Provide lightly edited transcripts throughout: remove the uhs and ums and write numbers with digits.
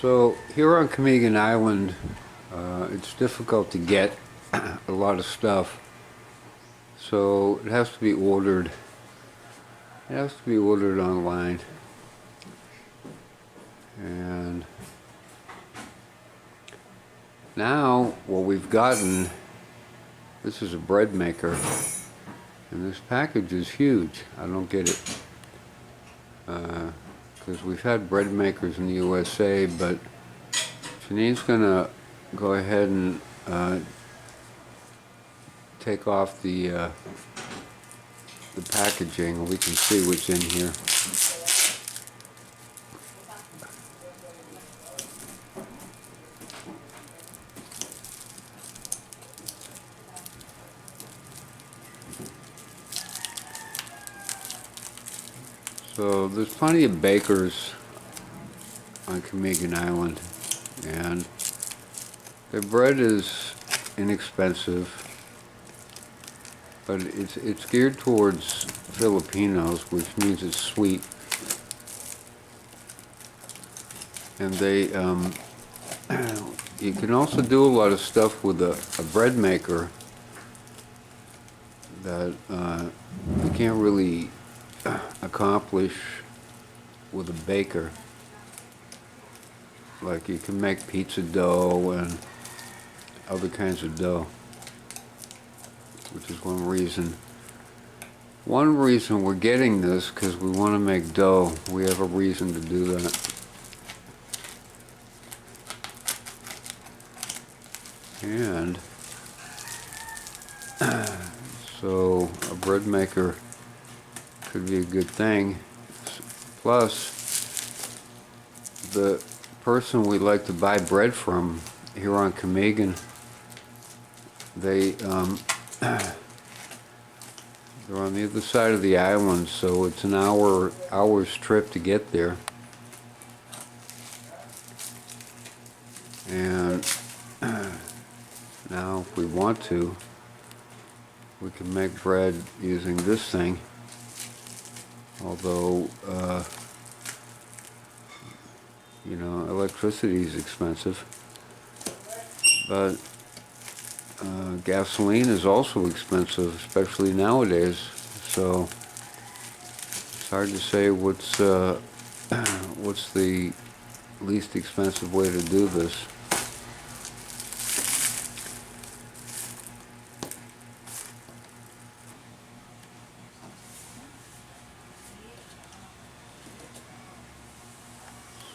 So here on Kamigan Island, it's difficult to get a lot of stuff. So it has to be ordered. It has to be ordered online. And now what we've gotten, this is a bread maker. And this package is huge. I don't get it. Because we've had bread makers in the USA, but Janine's gonna go ahead and take off the packaging, and we can see what's in here. So there's plenty of bakers on Kamigan Island, and their bread is inexpensive, but it's geared towards Filipinos, which means it's sweet. And they, you can also do a lot of stuff with a bread maker that you can't really accomplish with a baker. Like you can make pizza dough and other kinds of dough, which is one reason. One reason we're getting this, because we want to make dough. We have a reason to do that. And so a bread maker could be a good thing. Plus, the person we like to buy bread from here on Kamigan, they're on the other side of the island, so it's an hour's trip to get there. And now if we want to, we can make bread using this thing, although you know, electricity is expensive, but gasoline is also expensive, especially nowadays. So it's hard to say what's the least expensive way to do this.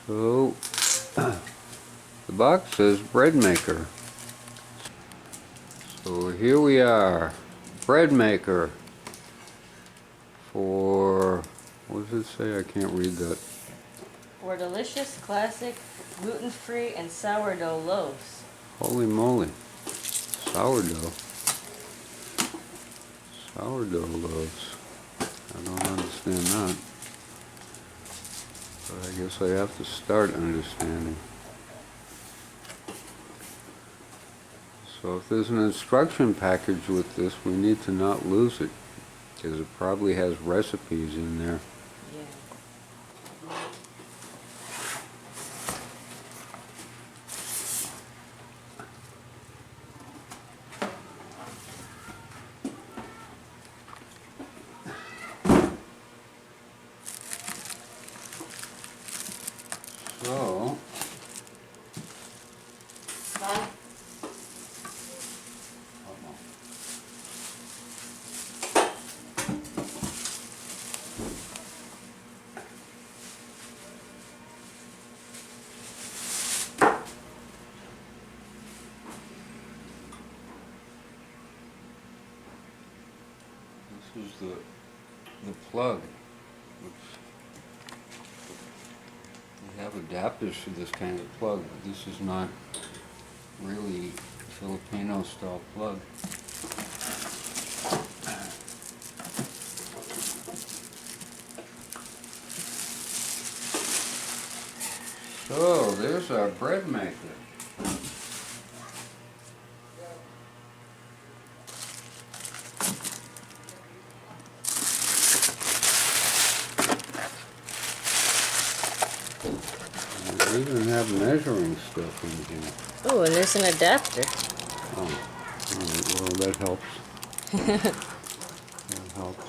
So the box says bread maker. So here we are, bread maker for, what does it say? I can't read that. For delicious, classic, gluten-free, and sourdough loaves. Holy moly, sourdough. Sourdough loaves. I don't understand that. But I guess I have to start understanding. So if there's an instruction package with this, we need to not lose it, because it probably has recipes in there. Yeah. So, this is the plug. We have adapters for this kind of plug, but this is not really Filipino style plug. So there's our bread maker. We even have measuring stuff in here. Oh, and there's an adapter. Oh, all right, well, that helps. That helps.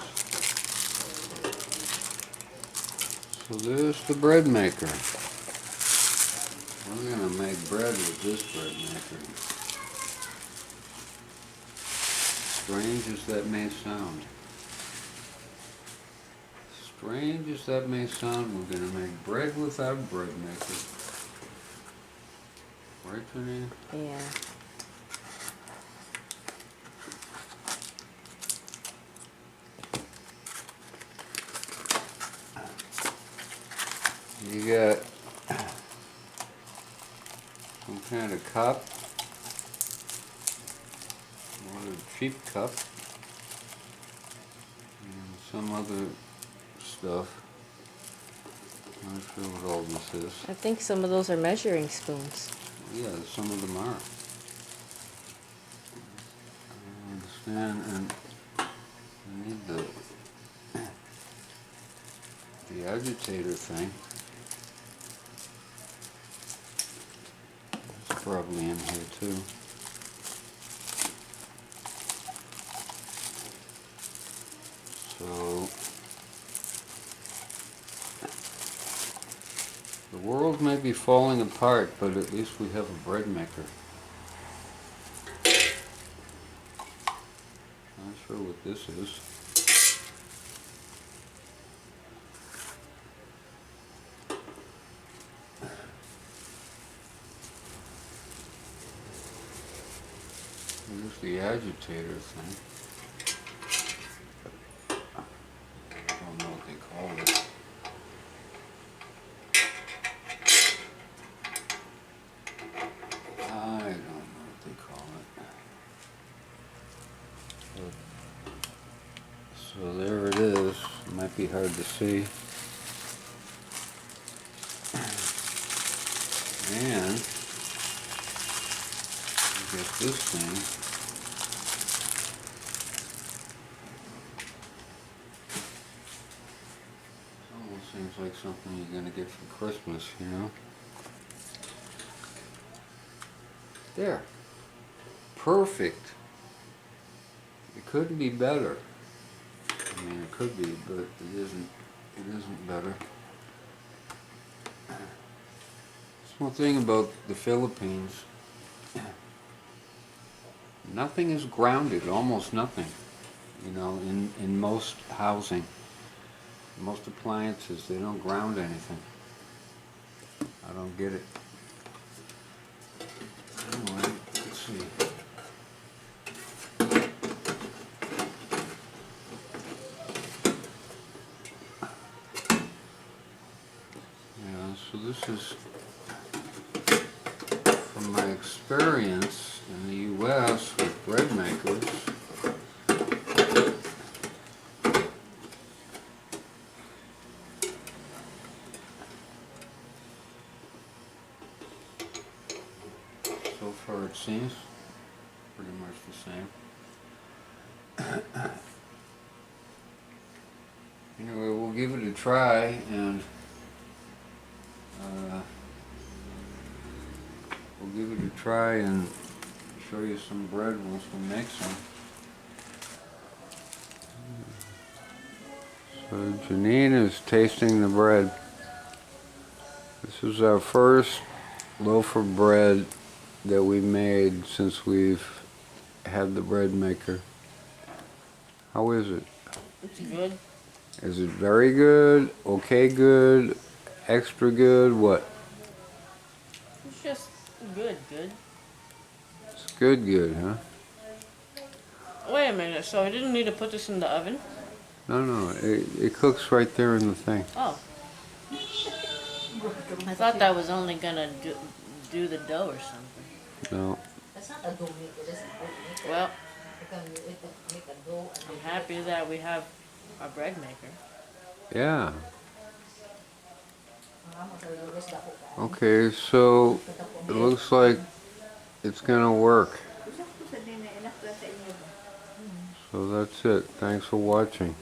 So there's the bread maker. We're going to make bread with this bread maker. Strange as that may sound. Strange as that may sound, we're going to make bread with our bread maker. Right, Janine? Yeah. You got some kind of cup, or a cheap cup, and some other stuff. Not sure what all this is. I think some of those are measuring spoons. Yeah, some of them are. I understand, and I need the agitator thing. It's probably in here too. So the world may be falling apart, but at least we have a bread maker. Not sure what this is. Here's the agitator thing. I don't know what they call it. I don't know what they call it. So there it is. It might be hard to see. And I guess this thing. Almost seems like something you're gonna get for Christmas, you know? There. Perfect. It couldn't be better. I mean, it could be, but it isn't. It isn't better. One thing about the Philippines, nothing is grounded, almost nothing, you know, in most housing. Most appliances, they don't ground anything. I don't get it. Anyway, let's see. Yeah, so this is from my experience in the U.S. with bread makers. So far it seems pretty much the same. Anyway, we'll give it a try, and we'll give it a try and show you some bread once we make some. So Janine is tasting the bread. This is our first loaf of bread that we made since we've had the bread maker. How is it? It's good. Is it very good, okay good, extra good, what? It's just good. It's good, huh? Wait a minute, so I didn't need to put this in the oven? No, it cooks right there in the thing. Oh. I thought that was only gonna do the dough or something. No. That's not a dough maker, that's a bread maker. Well, You can make a dough and I'm happy that we have a bread maker. Yeah. Okay. Okay, so it looks like it's gonna work. So that's it. Thanks for watching.